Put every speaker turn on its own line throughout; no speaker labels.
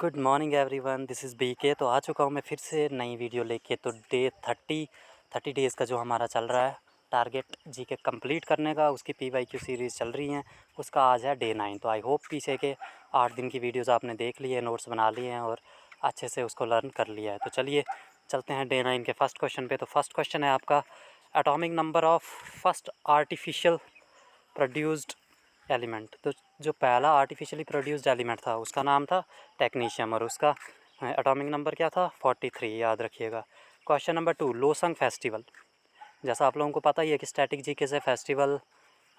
Good morning everyone, this is BK. तो आ चुका हूँ मैं फिर से नई वीडियो लेके। तो डे 30 डेज़ का जो हमारा चल रहा है टारगेट जीके कंप्लीट करने का, उसकी पीवाईक्यू सीरीज़ चल रही हैं। उसका आज है डे 9। तो आई होप पीछे के 8 दिन की वीडियोज़ आपने देख ली है, नोट्स बना लिए हैं और अच्छे से उसको लर्न कर लिया है। तो चलिए चलते हैं डे 9 के फर्स्ट क्वेश्चन पे। तो फर्स्ट क्वेश्चन है आपका, atomic number of first artificial produced element. तो जो पहला आर्टिफिशियली प्रोड्यूस्ड एलिमेंट था उसका नाम था टेक्नीशियम और उसका एटॉमिक नंबर क्या था 43, याद रखिएगा। Question number 2, Losong festival. जैसा आप लोगों को पता ही है कि स्टैटिक जीके से फेस्टिवल,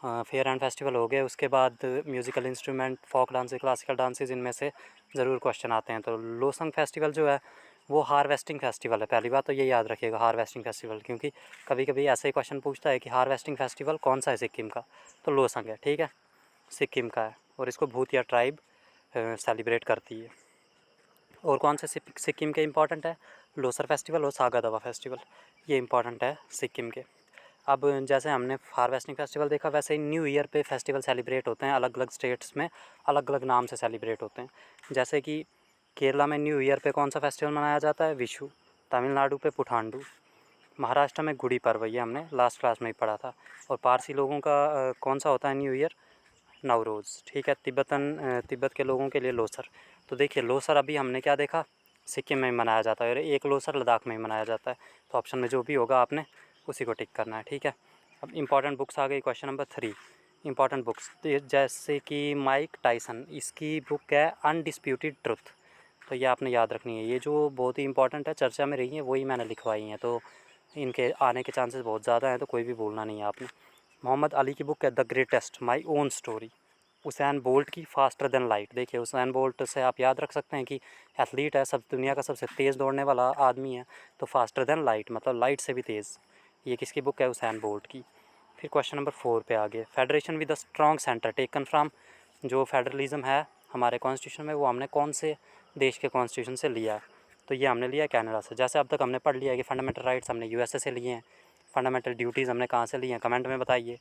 फेयर एंड फेस्टिवल हो गए, उसके बाद musical instrument, folk dance, classical dances, इनमें से ज़रूर क्वेश्चन आते हैं। तो लोसंग फेस्टिवल जो है वो हार्वेस्टिंग फेस्टिवल है। पहली बात तो ये याद रखिएगा, हार्वेस्टिंग फेस्टिवल, क्योंकि कभी कभी ऐसे ही क्वेश्चन पूछता है कि हार्वेस्टिंग फेस्टिवल कौन सा है सिक्किम का, तो लोसंग है, ठीक है, सिक्किम का है और इसको भूतिया ट्राइब सेलिब्रेट करती है। और कौन से सिक्किम के इंपॉर्टेंट है, लोसर फेस्टिवल और सागा दावा फेस्टिवल, ये इंपॉर्टेंट है सिक्किम के। अब जैसे हमने हार्वेस्टिंग फेस्टिवल देखा, वैसे ही न्यू ईयर पे फेस्टिवल सेलिब्रेट होते हैं, अलग अलग स्टेट्स में अलग अलग नाम से सेलिब्रेट होते हैं। जैसे कि केरला में न्यू ईयर पे कौन सा फेस्टिवल मनाया जाता है, विशु। तमिलनाडु पे पुठांडु। महाराष्ट्र में गुड़ी पर्व, ये हमने लास्ट क्लास में ही पढ़ा था। और पारसी लोगों का कौन सा होता है न्यू ईयर, नवरोज़, ठीक है। तिब्बत के लोगों के लिए लोसर। तो देखिए लोसर अभी हमने क्या देखा, सिक्किम में मनाया जाता है और एक लोसर लद्दाख में ही मनाया जाता है। तो ऑप्शन में जो भी होगा आपने उसी को टिक करना है, ठीक है। अब इंपॉर्टेंट बुक्स आ गई, क्वेश्चन नंबर 3, इंपॉर्टेंट बुक्स। जैसे कि माइक टाइसन, इसकी बुक है अनडिस्प्यूटेड ट्रुथ। तो ये आपने याद रखनी है, ये जो बहुत ही इंपॉर्टेंट है, चर्चा में रही है, वही मैंने लिखवाई हैं। तो इनके आने के चांसेस बहुत ज़्यादा हैं, तो कोई भी भूलना नहीं है आपने। मोहम्मद अली की बुक है the greatest my own story. Usain bolt की फास्टर देन लाइट। देखिए उसैन बोल्ट से आप याद रख सकते हैं कि एथलीट है, सब दुनिया का सबसे तेज़ दौड़ने वाला आदमी है। तो फास्टर देन लाइट मतलब लाइट से भी तेज़, ये किसकी बुक है, उसैन बोल्ट की। फिर क्वेश्चन नंबर 4 पे आ गए, federation with the strong centre taken from. जो फेडरलिज्म है हमारे कॉन्स्टिट्यूशन में, वो हमने कौन से देश के कॉन्स्टिट्यूशन से लिया है, तो ये हमने लिया है कनाडा से। जैसे अब तक हमने पढ़ लिया है कि फंडामेंटल राइट्स हमने यूएसए से लिए हैं, फंडामेंटल ड्यूटीज़ हमने कहाँ से ली हैं, कमेंट में बताइए।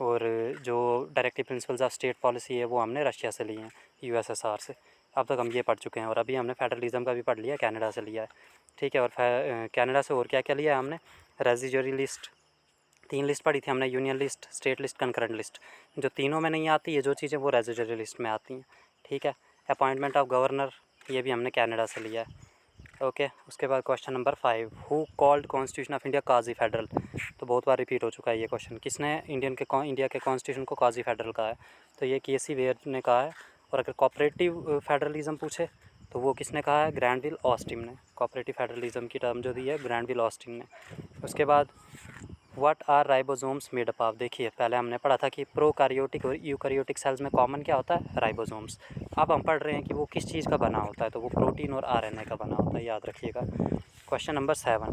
और जो directive principles of state policy है वो हमने रशिया से लिए हैं, यूएसएसआर से। अब तक हम ये पढ़ चुके हैं। और अभी हमने फेडरलिज्म का भी पढ़ लिया, कनाडा से लिया है, ठीक है। और कनाडा से और क्या क्या लिया है हमने, रेजिडरी लिस्ट, 3 लिस्ट पढ़ी थी हमने, union list, state list, concurrent list. जो तीनों में नहीं आती है जो चीज़ें, वो रेजिडरी लिस्ट में आती हैं, ठीक है। अपॉइंटमेंट ऑफ गवर्नर, ये भी हमने कनाडा से लिया है, ओके। उसके बाद question number 5, who called constitution of India quasi federal. तो बहुत बार रिपीट हो चुका है ये क्वेश्चन, किसने इंडिया के कॉन्स्टिट्यूशन को काजी फेडरल कहा है, तो ये केसी वेयर ने कहा है। और अगर कॉपरेटिव फेडरलिज्म पूछे तो वो किसने कहा है, ग्रैंडविल ऑस्टिन ने। कॉपरेटिव फेडरलिज्म की टर्म जो दी है ग्रैंडविल ऑस्टिन ने। उसके बाद what are ribosomes made up of. देखिए पहले हमने पढ़ा था कि प्रोकैरियोटिक और यूकैरियोटिक सेल्स में कॉमन क्या होता है, राइबोसोम्स। अब हम पढ़ रहे हैं कि वो किस चीज़ का बना होता है, तो वो प्रोटीन और आरएनए का बना होता है, याद रखिएगा। Question number 7,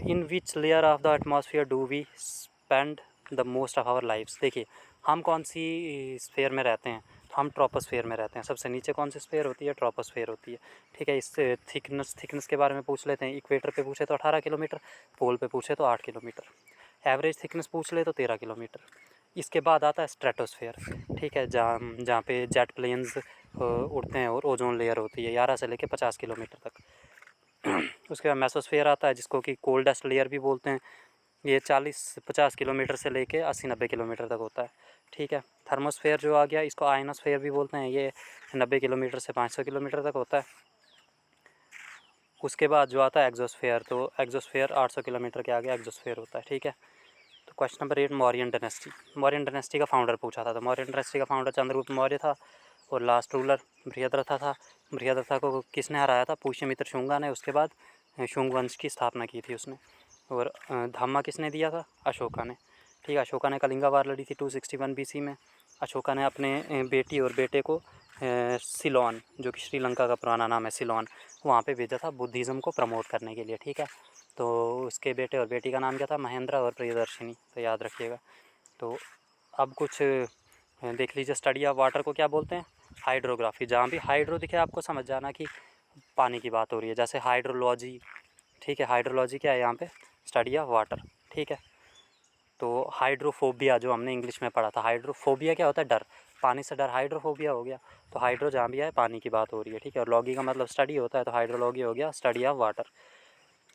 in which layer of the atmosphere do we spend the most of our lifes. देखिए हम कौन सी स्फेयर में रहते हैं, तो हम ट्रोपोस्फेयर में रहते हैं। सबसे नीचे कौन सी स्फेयर होती है, ट्रोपोस्फेयर होती है, ठीक है। इससे थिकनेस के बारे में पूछ लेते हैं। इक्वेटर पे पूछे तो 18 किलोमीटर, पोल पे पूछे तो 8 किलोमीटर, एवरेज थिकनेस पूछ ले तो 13 किलोमीटर। इसके बाद आता है स्ट्रेटोस्फेयर, ठीक है, जहाँ पे जेट प्लेन्स उड़ते हैं और ओजोन लेयर होती है 11 से लेकर 50 किलोमीटर तक। उसके बाद मेसोस्फेयर आता है, जिसको कि कोल्डेस्ट लेयर भी बोलते हैं, ये 40-50 किलोमीटर से लेके 80-90 किलोमीटर तक होता है, ठीक है। थर्मोस्फेयर जो आ गया, इसको आयनोस्फेयर भी बोलते हैं, ये 90 किलोमीटर से 500 किलोमीटर तक होता है। उसके बाद जो आता है एक्जोस्फेयर, तो एक्जोस्फेयर 800 किलोमीटर के आगे एक्जोस्फेयर होता है, ठीक है। तो question number 8, Mauryan dynasty. Mauryan dynasty का फाउंडर पूछा था, तो मौर्यन डायनेस्टी का फाउंडर चंद्रगुप्त मौर्य था और लास्ट रूलर बृहद्रथा था। बृहद्रथा को किसने हराया था, पुष्यमित्र शुंगा ने। उसके बाद शुंग वंश की स्थापना की थी उसने। और धामा किसने दिया था, अशोका ने, ठीक है। अशोका ने कलिंगा वार लड़ी थी 261 BC में। अशोका ने अपने बेटी और बेटे को सिलोन, जो कि श्रीलंका का पुराना नाम है सिलोन, वहाँ पे भेजा था बुद्धिज़्म को प्रमोट करने के लिए, ठीक है। तो उसके बेटे और बेटी का नाम क्या था, महेंद्र और प्रियदर्शिनी, तो याद रखिएगा। तो अब कुछ देख लीजिए, स्टडी ऑफ वाटर को क्या बोलते हैं, हाइड्रोग्राफी। जहाँ भी हाइड्रो दिखे आपको समझ जाना कि पानी की बात हो रही है, जैसे हाइड्रोलॉजी, ठीक है। हाइड्रोलॉजी क्या है यहाँ पे, स्टडी ऑफ वाटर, ठीक है। तो हाइड्रोफोबिया जो हमने इंग्लिश में पढ़ा था, हाइड्रोफोबिया क्या होता है, डर। पानी से डर हाइड्रोफोबिया हो गया। तो हाइड्रो जहाँ भी है पानी की बात हो रही है, ठीक है। और लॉगी का मतलब स्टडी होता है, तो हाइड्रोलॉगी हो गया study of water.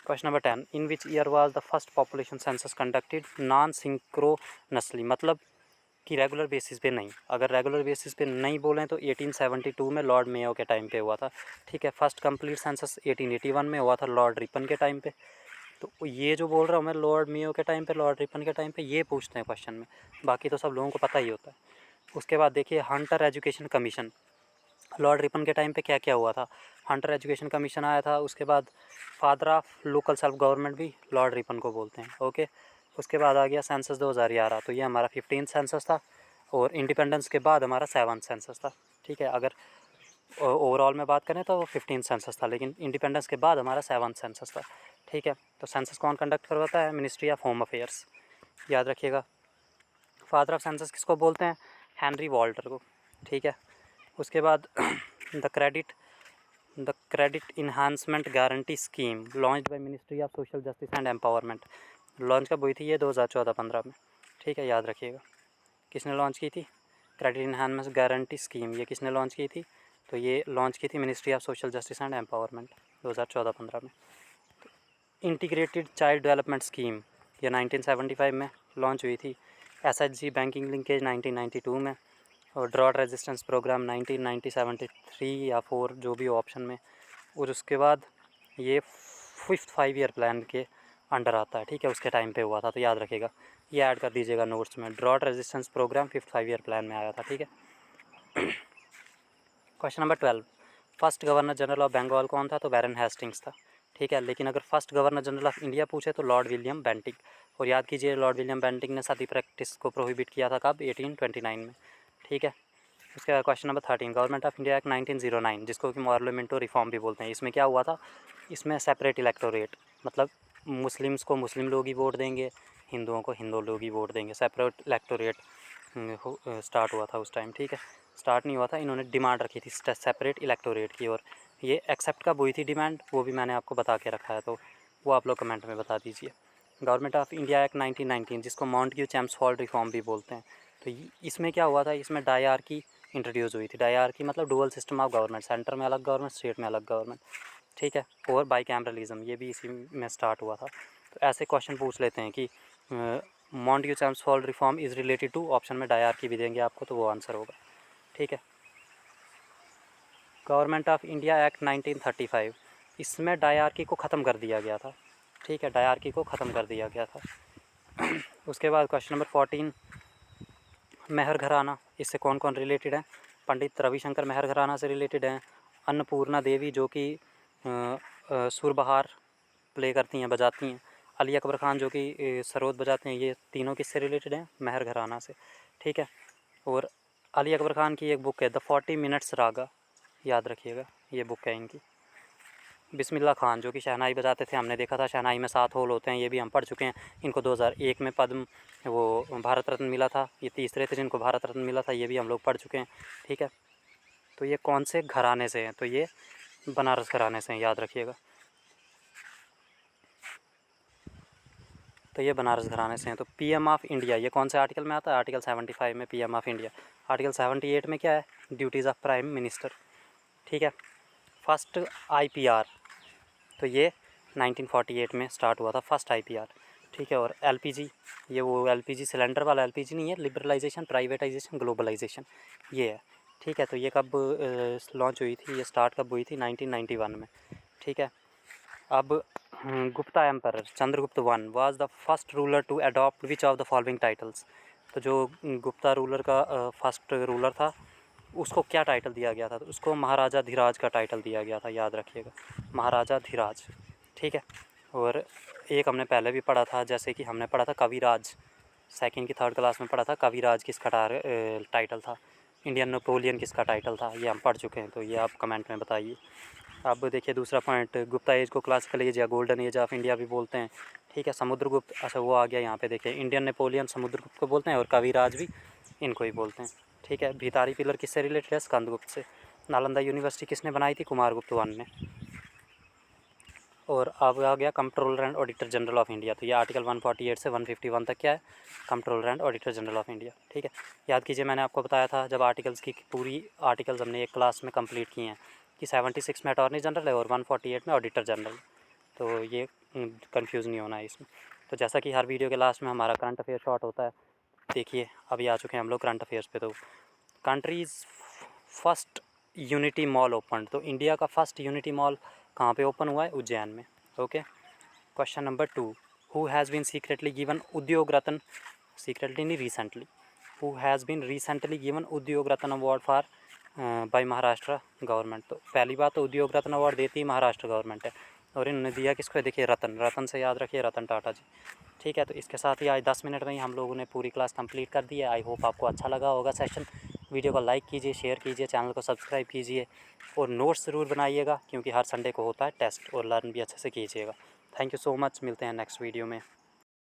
Question number 10, in which year was the first population census conducted non synchronously, मतलब कि रेगुलर बेसिस पे नहीं। अगर रेगुलर बेसिस पे नहीं बोलें तो 1872 में लॉर्ड मेयो के टाइम पे हुआ था, ठीक है। फर्स्ट कंप्लीट सेंसस 1881 में हुआ था लॉर्ड रिपन के टाइम पे। तो ये जो बोल रहा हूँ मैं लॉर्ड मेयो के टाइम पे, लॉर्ड रिपन के टाइम पे, ये पूछते हैं क्वेश्चन में, बाकी तो सब लोगों को पता ही होता है। उसके बाद देखिए Hunter education commission, Lord Ripon के टाइम पे क्या क्या हुआ था। हंटर एजुकेशन कमीशन आया था। उसके बाद father of local self government भी लॉर्ड रिपन को बोलते हैं, ओके। उसके बाद आ गया सेंसस 2011, तो ये हमारा 15 सेंसस था। और इंडिपेंडेंस के बाद हमारा 7 सेंसस था, ठीक है। अगर ओवरऑल में बात करें तो 15 सेंसस था, लेकिन इंडिपेंडेंस के बाद हमारा 7 सेंसस था, ठीक है। तो सेंसस कौन कंडक्ट करवाता है? मिनिस्ट्री ऑफ होम अफेयर्स, याद रखिएगा। फादर ऑफ सेंसस किसको बोलते हैं? हेनरी वॉल्टर को, ठीक है। उसके बाद the credit enhancement guarantee scheme launched by ministry of social justice and empowerment, launch कब हुई थी? ये 2014-15 में, ठीक है, याद रखिएगा। किसने लॉन्च की थी? क्रेडिट इन्हांसमेंट गारंटी स्कीम, ये किसने लॉन्च की थी? तो ये लॉन्च की थी ministry of social justice and empowerment 2014-15 में। इंटीग्रेटेड चाइल्ड डेवलपमेंट स्कीम, ये 1975 में लॉन्च हुई थी। SHG बैंकिंग लिंकेज 1992 में। और ड्रॉट रेजिस्टेंस प्रोग्राम 1973 या 4 जो भी हो ऑप्शन में। और उसके बाद ये 5th 5 ईयर प्लान के अंडर आता है, ठीक है, उसके टाइम पे हुआ था, तो याद रखिएगा, ये ऐड कर दीजिएगा नोट्स में। Drought resistance programme 5th 5 year plan में आया था, ठीक है। Question number 12, first governor general of Bengal कौन था? तो बैरन हेस्टिंग्स था, ठीक है। लेकिन अगर first governor general of India पूछे तो लॉर्ड विलियम बेंटिक। और याद कीजिए लॉर्ड विलियम बेंटिक ने सती प्रैक्टिस को प्रोहिबिट किया था कब? 1829 में, ठीक है। उसके बाद question number 13, government of India act 1909, जिसको कि पार्लियामेंटो रिफॉर्म भी बोलते हैं, इसमें क्या हुआ था? इसमें सेपरेट इलेक्टोरेट, मतलब मुस्लिम्स को मुस्लिम लोग ही वोट देंगे, हिंदुओं को हिंदू लोग ही वोट देंगे, सेपरेट इलेक्टोरेट स्टार्ट हुआ था उस टाइम, ठीक है। स्टार्ट नहीं हुआ था, इन्होंने डिमांड रखी थी सेपरेट इलेक्टोरेट की। और ये एक्सेप्ट कब हुई थी डिमांड, वो भी मैंने आपको बता के रखा है, तो वो आप लोग कमेंट में बता दीजिए। गवर्नमेंट ऑफ इंडिया एक्ट 1919, जिसको माउंटग्यू चैम्सफोर्ड रिफॉर्म भी बोलते हैं, तो इसमें क्या हुआ था? इसमें डायआर्की इंट्रोड्यूस हुई थी। डायआर्की मतलब dual system of government, centre में अलग गवर्नमेंट, स्टेट में अलग गवर्नमेंट, ठीक है। और बाईकैमरलिज्म, ये भी इसी में स्टार्ट हुआ था। तो ऐसे क्वेश्चन पूछ लेते हैं कि Montagu Chelmsford reform is related to, option में डायआर्की भी देंगे आपको, तो वो आंसर होगा, ठीक है। गवर्नमेंट ऑफ इंडिया एक्ट 1935, इसमें डायआर्की को ख़त्म कर दिया गया था, ठीक है, डायआर्की को ख़त्म कर दिया गया था। उसके बाद क्वेश्चन नंबर 14, मेहर घराना, इससे कौन कौन रिलेटेड है? पंडित रविशंकर मेहर घराना से रिलेटेड हैं। अन्नपूर्णा देवी जो कि सुरबहार प्ले करती हैं, बजाती हैं। अली अकबर ख़ान जो कि सरोद बजाते हैं, ये तीनों किससे रिलेटेड हैं? मेहर घराना से, ठीक है। और अली अकबर ख़ान की एक बुक है द 40 मिनट्स रागा, याद रखिएगा, ये बुक है इनकी। बिस्मिल्लाह खान जो कि शहनाई बजाते थे, हमने देखा था शहनाई में 7 होल होते हैं, ये भी हम पढ़ चुके हैं। इनको 2001 में पद्म वो भारत रत्न मिला था, ये तीसरे थे जिनको भारत रत्न मिला था, ये भी हम लोग पढ़ चुके हैं, ठीक है। तो ये कौन से घराने से हैं? तो ये बनारस घराने से हैं, याद रखिएगा। तो ये बनारस घराने से हैं। तो PM ऑफ इंडिया ये कौन से आर्टिकल में आता है? आर्टिकल 75 में PM ऑफ इंडिया। आर्टिकल 78 में क्या है? ड्यूटीज़ ऑफ प्राइम मिनिस्टर, ठीक है। फर्स्ट IPR, तो ये 1948 में स्टार्ट हुआ था फर्स्ट IPR, ठीक है। और LPG, ये वो LPG सिलेंडर वाला LPG नहीं है, लिबरलाइजेशन, प्राइवेटाइजेशन, ग्लोबलाइजेशन, ये है, ठीक है। तो ये कब लॉन्च हुई थी, ये स्टार्ट कब हुई थी? 1991 में, ठीक है। अब Gupta emperor Chandragupta one was the first ruler to adopt which of the following titles, तो जो गुप्ता रूलर का फर्स्ट रूलर था उसको क्या टाइटल दिया गया था? तो उसको महाराजा धीराज का टाइटल दिया गया था, याद रखिएगा, महाराजा धीराज, ठीक है। और एक हमने पहले भी पढ़ा था, जैसे कि हमने पढ़ा था कविराज, सेकंड की 3rd क्लास में पढ़ा था कविराज किसका टाइटल था, इंडियन नेपोलियन किसका टाइटल था, ये हम पढ़ चुके हैं, तो ये आप कमेंट में बताइए। अब देखिए दूसरा पॉइंट, गुप्ता एज को क्लासिकल एज या गोल्डन एज ऑफ इंडिया भी बोलते हैं, ठीक है। समुद्रगुप्त, अच्छा वो आ गया यहाँ पे, देखिए इंडियन नेपोलियन समुद्रगुप्त को बोलते हैं, और कविराज भी इनको ही बोलते हैं, ठीक है। भितारी पिलर किससे रिलेटेड है? स्कंदगुप्त से। नालंदा यूनिवर्सिटी किसने बनाई थी? कुमारगुप्त वन ने। और अब आ गया controller and auditor general of India. तो ये आर्टिकल 148 से 151 तक क्या है, controller and auditor general of India. ठीक है, याद कीजिए मैंने आपको बताया था जब आर्टिकल्स की पूरी आर्टिकल्स हमने एक क्लास में कंप्लीट किए हैं कि 76 में अटॉर्नी जनरल है और 148 में ऑडिटर जनरल। तो ये कंफ्यूज नहीं होना है इसमें। तो जैसा कि हर वीडियो के लास्ट में हमारा करंट अफेयर शॉर्ट होता है, देखिए अभी आ चुके हैं हम लोग करंट अफेयर्स पे। तो country's first unity mall open, तो इंडिया का फर्स्ट यूनिटी मॉल कहाँ पे ओपन हुआ है, उज्जैन में। Okay, question number 2, who has been secretly given Udyog Ratna, secretly नहीं recently, who has been recently given Udyog Ratna award for by Maharashtra government. तो पहली बात तो उद्योग रत्न अवार्ड देती महाराष्ट्र गवर्नमेंट है, और इन्होंने दिया किसको, देखिए रतन, रतन से याद रखिए रतन टाटा जी। ठीक है, तो इसके साथ ही आज 10 मिनट में ही हम लोगों ने पूरी क्लास कंप्लीट कर दी है। आई होप आपको अच्छा लगा होगा सेशन। वीडियो को लाइक कीजिए, शेयर कीजिए, चैनल को सब्सक्राइब कीजिए और नोट्स ज़रूर बनाइएगा क्योंकि हर संडे को होता है टेस्ट, और लर्न भी अच्छे से कीजिएगा। थैंक यू सो मच, मिलते हैं नेक्स्ट वीडियो में।